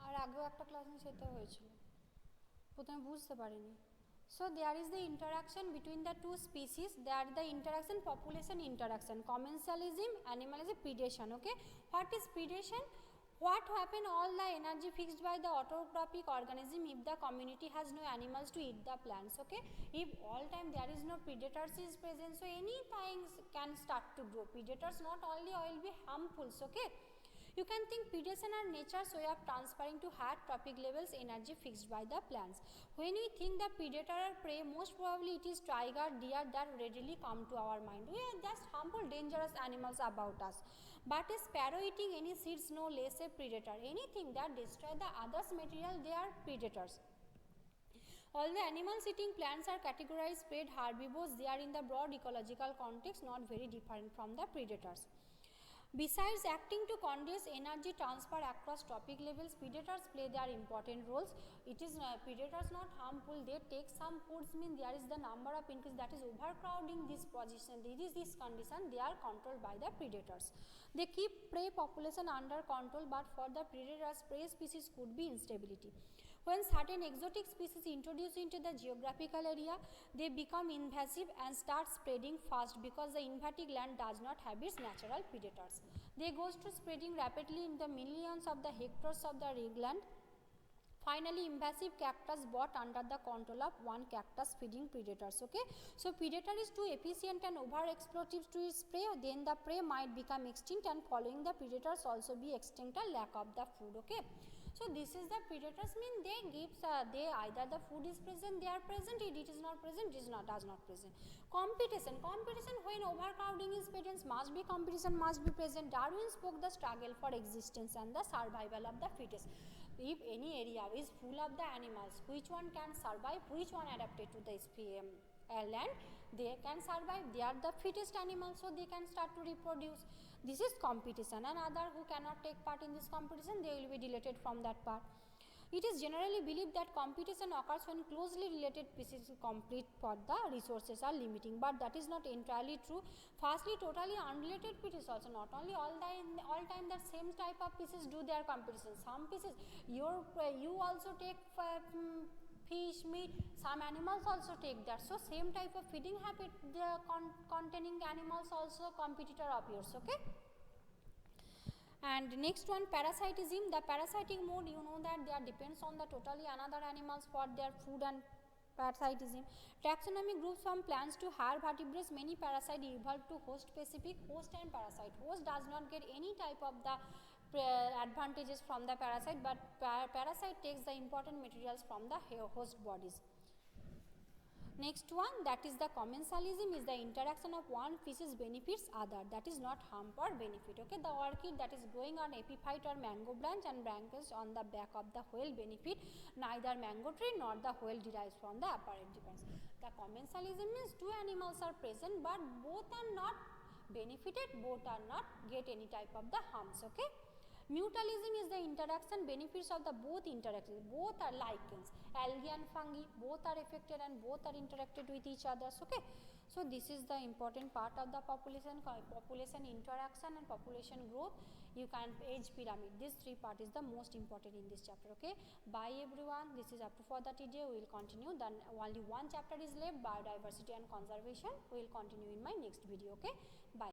আর আগেও একটা ক্লাসে সেটা হয়েছিল, প্রথমে বুঝতে পারিনি। So there is the interaction between the two species. There are the interaction, population interaction, commensalism, animalism, predation. Okay, what is predation? What happen all the energy fixed by the autotrophic organism if the community has no animals to eat the plants. Okay, if all time there is no predators is present, so any things can start to grow. Predators not only will be harmful. Okay, you can think predation are nature's way of transferring to higher trophic levels energy fixed by the plants. When we think the predator or prey, most probably it is tiger, deer that readily come to our mind. We are just harmful, dangerous animals about us. But a sparrow eating any seeds no less a predator. Anything that destroy the others material, they are predators. All the animals eating plants are categorized prey herbivores. They are in the broad ecological context not very different from the predators. Besides acting to conduce energy transfer across trophic levels, predators play their important roles. It is predators not harmful, they take some foods, mean there is the number of increase, that is overcrowding this position, this condition, they are controlled by the predators. They keep prey population under control, but for the predators, prey species could be instability. When certain exotic species introduced into the geographical area, they become invasive and start spreading fast because the invasive land does not have its natural predators. They goes to spreading rapidly in the millions of the hectares of the regland. Finally, invasive cactus brought under the control of one cactus feeding predators. Okay, so predator is too efficient and over exploitive to its prey, then the prey might become extinct, and following the predators also be extinct or lack of the food. Okay, so this is the predators, mean they gives they either the food is present, they are present, it is not present, it is not does not present. Competition when overcrowding is present, must be competition must be present. Darwin spoke the struggle for existence and the survival of the fittest. If any area is full of the animals, which one can survive, which one adapted to the land, they can survive, they are the fittest animals, so they can start to reproduce. This is competition, and other who cannot take part in this competition, they will be deleted from that part. It is generally believed that competition occurs when closely related species compete for the resources are limiting, but that is not entirely true. Firstly, totally unrelated species also, not only all time that same type of species do their competition. Some species you also take fish, meat, some animals also take that. So same type of feeding habit the containing animals also competitor of yours. Okay. And next one, parasitism. The parasitic mode, you know that they depends on the totally another animals for their food and parasitism. Taxonomy groups from plants to higher vertebrates. Many parasites evolve to host specific. Host and parasite. Host does not get any type of the advantages from the parasite, but parasite takes the important materials from the host bodies. Next one, that is the commensalism, is the interaction of one species benefits other, that is not harm or benefit. Okay, the orchid that is growing on epiphyte or mango branch and branches on the back of the whale benefit neither mango tree nor the whale derives from the apparent difference. The commensalism means two animals are present, but both are not benefited, both are not get any type of the harms. Okay. Mutualism is the interaction benefits of the both interactions. Both are lichens, algae and fungi, both are affected and both are interacted with each other. Okay, so this is the important part of the population interaction and population growth. You can age pyramid. This three part is the most important in this chapter. Okay, bye everyone. This is up to for the today. We will continue. Then only one chapter is left, biodiversity and conservation. We will continue in my next video. Okay, bye.